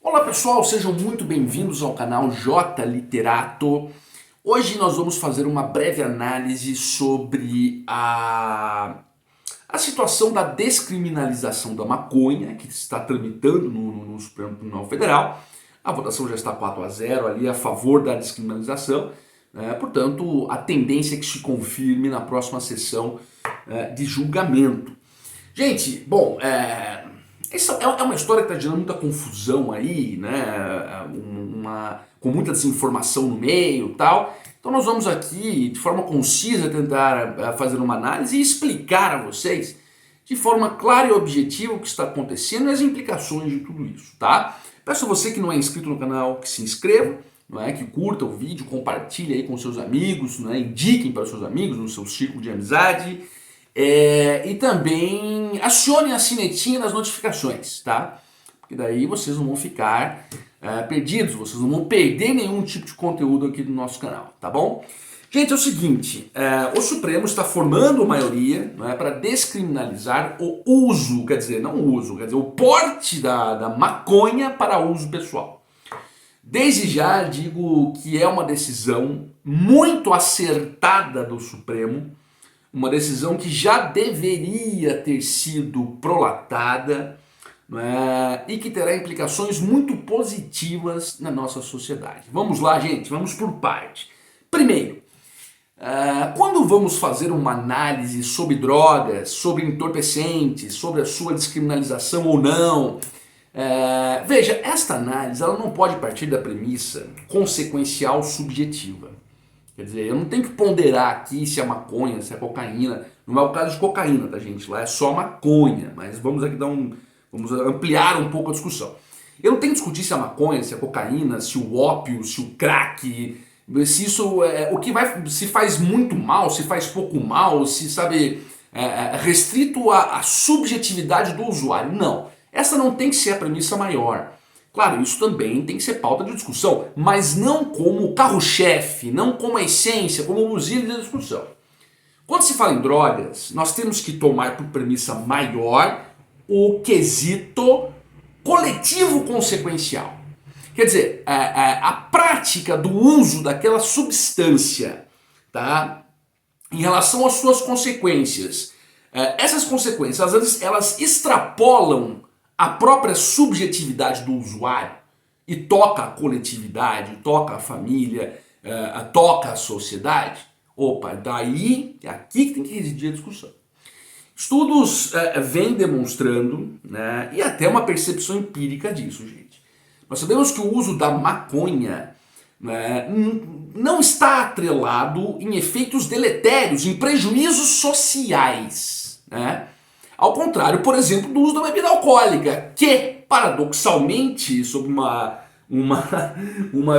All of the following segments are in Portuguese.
Olá pessoal, sejam muito bem-vindos ao canal J Literato. Hoje nós vamos fazer uma breve análise sobre a situação da descriminalização da maconha que está tramitando no Supremo Tribunal Federal. A votação já está 4-0 ali a favor da descriminalização, portanto a tendência é que se confirme na próxima sessão de julgamento. Gente, bom, essa é uma história que está gerando muita confusão aí, né? Com muita desinformação no meio e tal. Então nós vamos aqui, de forma concisa, tentar fazer uma análise e explicar a vocês, de forma clara e objetiva, o que está acontecendo e as implicações de tudo isso, tá? Peço a você que não é inscrito no canal que se inscreva, não é? Que curta o vídeo, compartilhe aí com seus amigos, não é? Indiquem para os seus amigos, no seu círculo de amizade. E também acione a sinetinha das notificações, tá? Porque daí vocês não vão ficar perdidos, vocês não vão perder nenhum tipo de conteúdo aqui do nosso canal, tá bom? Gente, é o seguinte, o Supremo está formando maioria, não é, para descriminalizar o uso, quer dizer, não o uso, quer dizer, o porte da maconha para uso pessoal. Desde já digo que é uma decisão muito acertada do Supremo, uma decisão que já deveria ter sido prolatada, né, e que terá implicações muito positivas na nossa sociedade. Vamos lá, gente, vamos por parte. Primeiro, quando vamos fazer uma análise sobre drogas, sobre entorpecentes, sobre a sua descriminalização ou não, veja, esta análise ela não pode partir da premissa consequencial subjetiva. Quer dizer, eu não tenho que ponderar aqui se é maconha, se é cocaína. Não é o caso de cocaína, tá, gente? Lá é só maconha, mas vamos aqui vamos ampliar um pouco a discussão. Eu não tenho que discutir se é maconha, se é cocaína, se o ópio, se o crack, se isso se faz muito mal, se faz pouco mal, se sabe restrito à subjetividade do usuário. Não, essa não tem que ser a premissa maior. Claro, isso também tem que ser pauta de discussão, mas não como carro-chefe, não como a essência, como o busilho da discussão. Quando se fala em drogas, nós temos que tomar por premissa maior o quesito coletivo consequencial. Quer dizer, a prática do uso daquela substância, tá, em relação às suas consequências. Essas consequências, elas extrapolam a própria subjetividade do usuário e toca a coletividade, toca a família, toca a sociedade. Opa, daí é aqui que tem que residir a discussão. Estudos vêm demonstrando, né, e até uma percepção empírica disso, gente. Nós sabemos que o uso da maconha, né, não está atrelado em efeitos deletérios, em prejuízos sociais, né? Ao contrário, por exemplo, do uso da bebida alcoólica, que, paradoxalmente, sob uma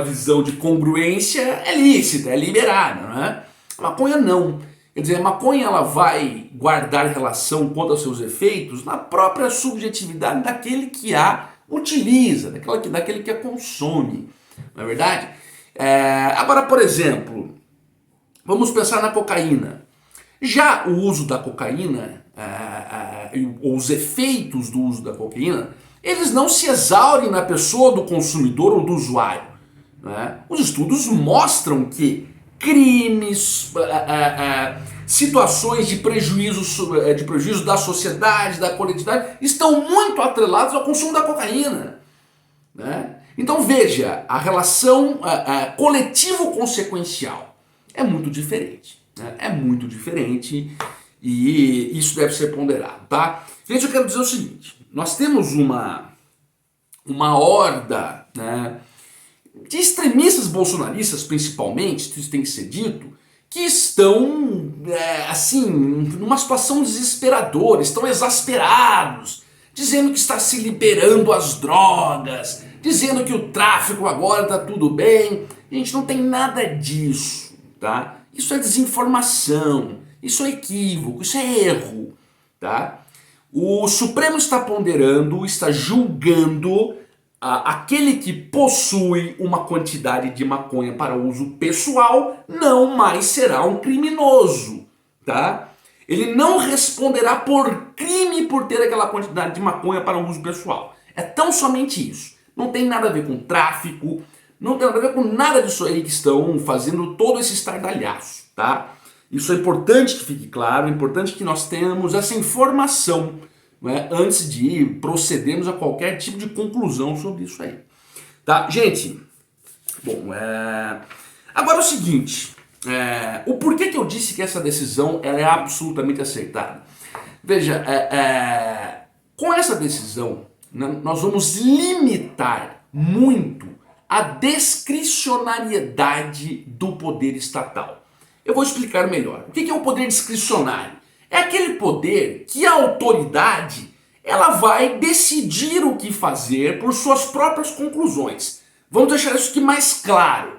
visão de congruência, é lícita, é liberada, né? A maconha não. Quer dizer, a maconha ela vai guardar relação quanto aos seus efeitos na própria subjetividade daquele que a utiliza, daquele que a consome, não é verdade? Agora, por exemplo, vamos pensar na cocaína. Já o uso da cocaína, os efeitos do uso da cocaína, eles não se exaurem na pessoa do consumidor ou do usuário, né? Os estudos mostram que crimes, situações de prejuízo da sociedade, da coletividade, estão muito atrelados ao consumo da cocaína, né? Então veja, a relação coletivo-consequencial é muito diferente. É muito diferente e isso deve ser ponderado, tá? Gente, eu quero dizer o seguinte, nós temos uma horda, né, de extremistas bolsonaristas, principalmente, isso tem que ser dito, que estão, assim, numa situação desesperadora, estão exasperados, dizendo que está se liberando as drogas, dizendo que o tráfico agora está tudo bem. Gente, não tem nada disso, tá? Isso é desinformação, isso é equívoco, isso é erro, tá? O Supremo está ponderando, está julgando aquele que possui uma quantidade de maconha para uso pessoal não mais será um criminoso, tá? Ele não responderá por crime por ter aquela quantidade de maconha para uso pessoal. É tão somente isso. não tem nada a ver com tráfico, não tem nada a ver com nada disso aí que estão fazendo todo esse estardalhaço, tá? Isso é importante que fique claro, é importante que nós tenhamos essa informação, né, antes de procedermos a qualquer tipo de conclusão sobre isso aí. Tá? Gente, bom, agora é o seguinte, o porquê que eu disse que essa decisão ela é absolutamente acertada? Veja, com essa decisão, né, nós vamos limitar muito a discricionariedade do poder estatal. Eu vou explicar melhor. O que é o poder discricionário? É aquele poder que a autoridade ela vai decidir o que fazer por suas próprias conclusões. Vamos deixar isso aqui mais claro.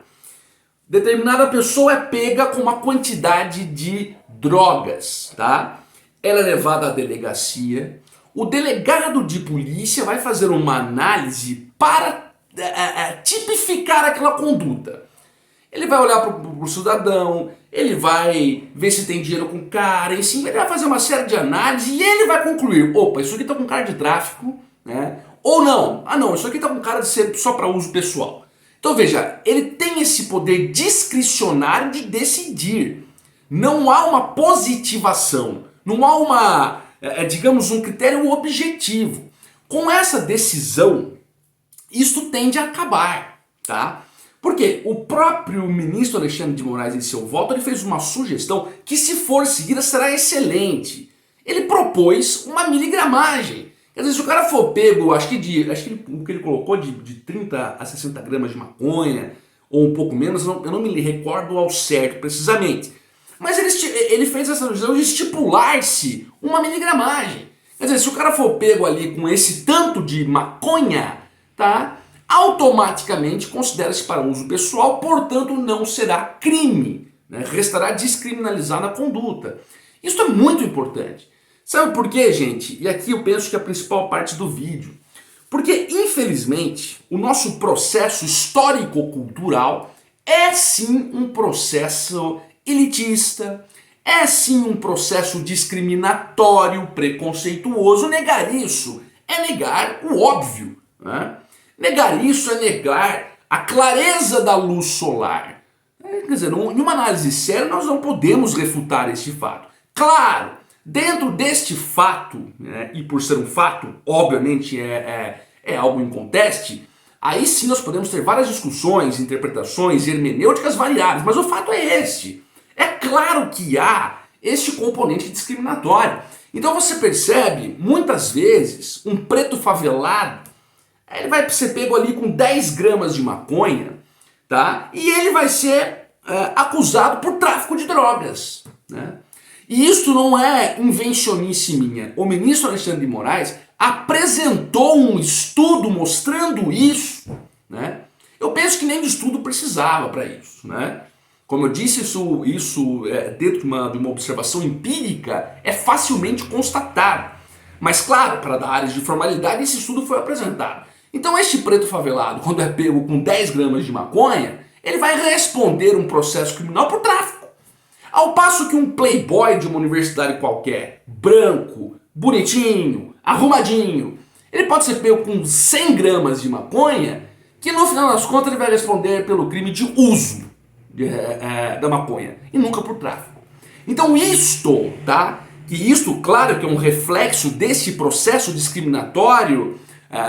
Determinada pessoa é pega com uma quantidade de drogas, tá? Ela é levada à delegacia. O delegado de polícia vai fazer uma análise para tipificar aquela conduta. Ele vai olhar para o cidadão, ele vai ver se tem dinheiro com o cara, em cima ele vai fazer uma série de análises e ele vai concluir, opa, isso aqui está com cara de tráfico, né? Ou não, não, isso aqui está com cara de ser só para uso pessoal. Então veja, ele tem esse poder discricionário de decidir. Não há uma positivação, não há uma, digamos, um critério objetivo. Com essa decisão, isso tende a acabar, tá? Porque o próprio ministro Alexandre de Moraes, em seu voto, ele fez uma sugestão que, se for seguida, será excelente. Ele propôs uma miligramagem. Quer dizer, se o cara for pego, acho que o que ele colocou de 30 a 60 gramas de maconha, ou um pouco menos, eu não me recordo ao certo, precisamente. Mas ele fez essa sugestão de estipular-se uma miligramagem. Quer dizer, se o cara for pego ali com esse tanto de maconha, tá? Automaticamente considera-se para uso pessoal, portanto não será crime, né? Restará descriminalizada a conduta. Isso é muito importante. Sabe por quê, gente? E aqui eu penso que é a principal parte do vídeo. Porque, infelizmente, o nosso processo histórico-cultural é sim um processo elitista, é sim um processo discriminatório, preconceituoso. Negar isso é negar o óbvio, né? Negar isso é negar a clareza da luz solar. Quer dizer, em uma análise séria nós não podemos refutar este fato. Claro, dentro deste fato, né, e por ser um fato, obviamente é algo inconteste, aí sim nós podemos ter várias discussões, interpretações, hermenêuticas variáveis, mas o fato é este. É claro que há este componente discriminatório. Então você percebe, muitas vezes, um preto favelado, ele vai ser pego ali com 10 gramas de maconha, tá? E ele vai ser acusado por tráfico de drogas, né? E isso não é invencionice minha. O ministro Alexandre de Moraes apresentou um estudo mostrando isso, né? Eu penso que nem de estudo precisava para isso, né? Como eu disse, isso dentro de uma observação empírica é facilmente constatado. Mas claro, para dar áreas de formalidade, esse estudo foi apresentado. Então este preto favelado, quando é pego com 10 gramas de maconha, ele vai responder um processo criminal por tráfico. Ao passo que um playboy de uma universidade qualquer, branco, bonitinho, arrumadinho, ele pode ser pego com 100 gramas de maconha, que no final das contas ele vai responder pelo crime de uso da maconha, e nunca por tráfico. Então isto, tá? Que isto, claro, que é um reflexo desse processo discriminatório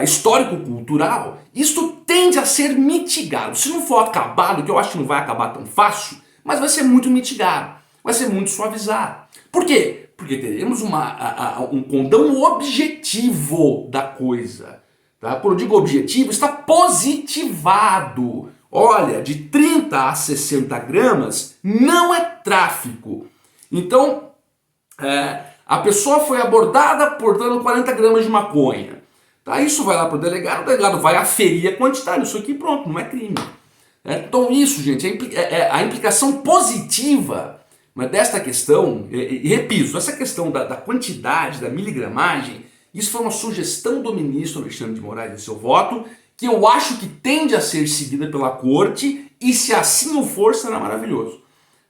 histórico-cultural, isto tende a ser mitigado. Se não for acabado, que eu acho que não vai acabar tão fácil, mas vai ser muito mitigado, vai ser muito suavizado. Por quê? Porque teremos um condão objetivo da coisa. Tá? Quando eu digo objetivo, está positivado. Olha, de 30 a 60 gramas não é tráfico. Então, a pessoa foi abordada portando 40 gramas de maconha. Tá? Isso vai lá para o delegado vai aferir a quantidade, isso aqui pronto, não é crime. Então isso, gente, a implicação positiva, mas desta questão, e repito, essa questão da quantidade, da miligramagem, isso foi uma sugestão do ministro Alexandre de Moraes em seu voto, que eu acho que tende a ser seguida pela corte, e se assim o for, será maravilhoso,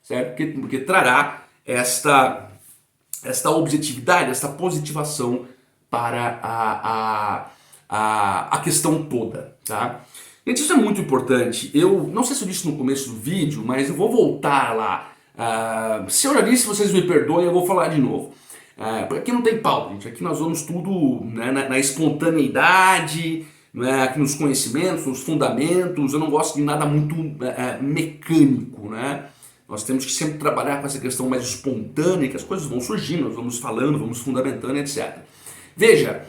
certo? Porque trará esta objetividade, esta positivação para a questão toda, tá? Gente, isso é muito importante. Eu não sei se eu disse no começo do vídeo, mas eu vou voltar lá. Se eu já disse, vocês me perdoem, eu vou falar de novo. Porque aqui não tem pauta, gente. Aqui nós vamos tudo, né, na espontaneidade, né, aqui nos conhecimentos, nos fundamentos. Eu não gosto de nada muito mecânico, né? Nós temos que sempre trabalhar com essa questão mais espontânea, que as coisas vão surgindo, nós vamos falando, vamos fundamentando, etc. Veja,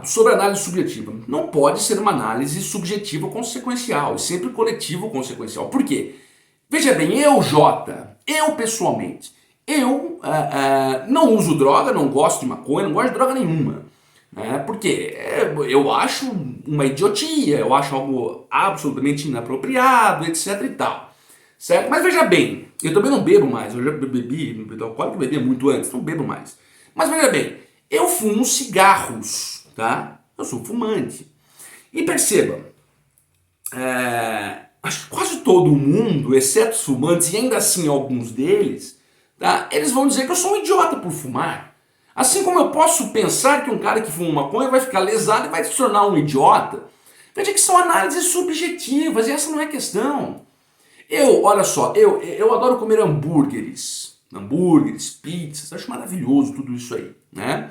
sobre análise subjetiva, não pode ser uma análise subjetiva consequencial, é sempre coletivo consequencial. Por quê? Veja bem, eu pessoalmente, não uso droga, não gosto de maconha, não gosto de droga nenhuma. Porque eu acho uma idiotia, eu acho algo absolutamente inapropriado, etc e tal. Certo? Mas veja bem, eu também não bebo mais, eu já bebi alcoólico, bebia muito antes, não bebo mais. Mas veja bem, eu fumo cigarros, tá? Eu sou fumante. E perceba, acho que quase todo mundo, exceto os fumantes, e ainda assim alguns deles, tá? Eles vão dizer que eu sou um idiota por fumar. Assim como eu posso pensar que um cara que fuma maconha vai ficar lesado e vai se tornar um idiota. Veja que são análises subjetivas, e essa não é a questão. Olha só, eu adoro comer hambúrgueres, pizzas, acho maravilhoso tudo isso aí, né?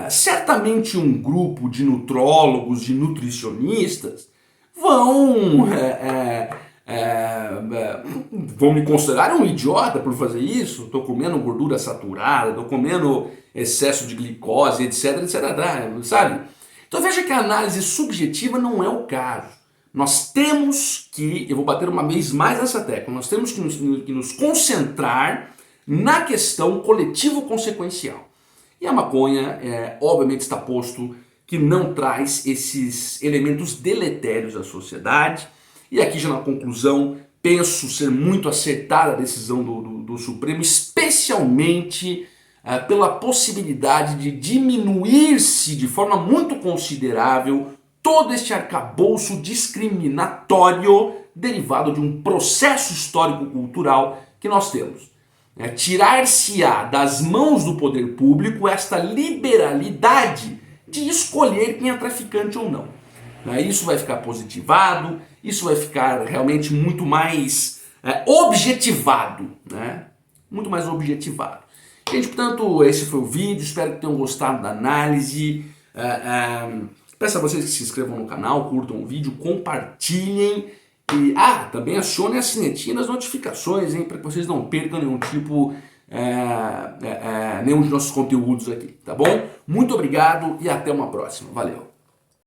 Certamente um grupo de nutrólogos, de nutricionistas vão me considerar um idiota por fazer isso. Estou comendo gordura saturada, estou comendo excesso de glicose, etc, sabe? Então veja que a análise subjetiva não é o caso. Nós temos que, eu vou bater uma vez mais nessa tecla, nós temos que nos concentrar na questão coletivo-consequencial. E a maconha, obviamente, está posto que não traz esses elementos deletérios à sociedade. E aqui já na conclusão, penso ser muito acertada a decisão do Supremo, especialmente pela possibilidade de diminuir-se de forma muito considerável todo este arcabouço discriminatório derivado de um processo histórico-cultural que nós temos. Tirar-se-á das mãos do poder público esta liberalidade de escolher quem é traficante ou não. Isso vai ficar positivado, isso vai ficar realmente muito mais objetivado, né? Muito mais objetivado. Gente, portanto, esse foi o vídeo, espero que tenham gostado da análise. Peço a vocês que se inscrevam no canal, curtam o vídeo, compartilhem e também acionem a sinetinha das notificações, para que vocês não percam nenhum tipo, nenhum de nossos conteúdos aqui, tá bom? Muito obrigado e até uma próxima. Valeu!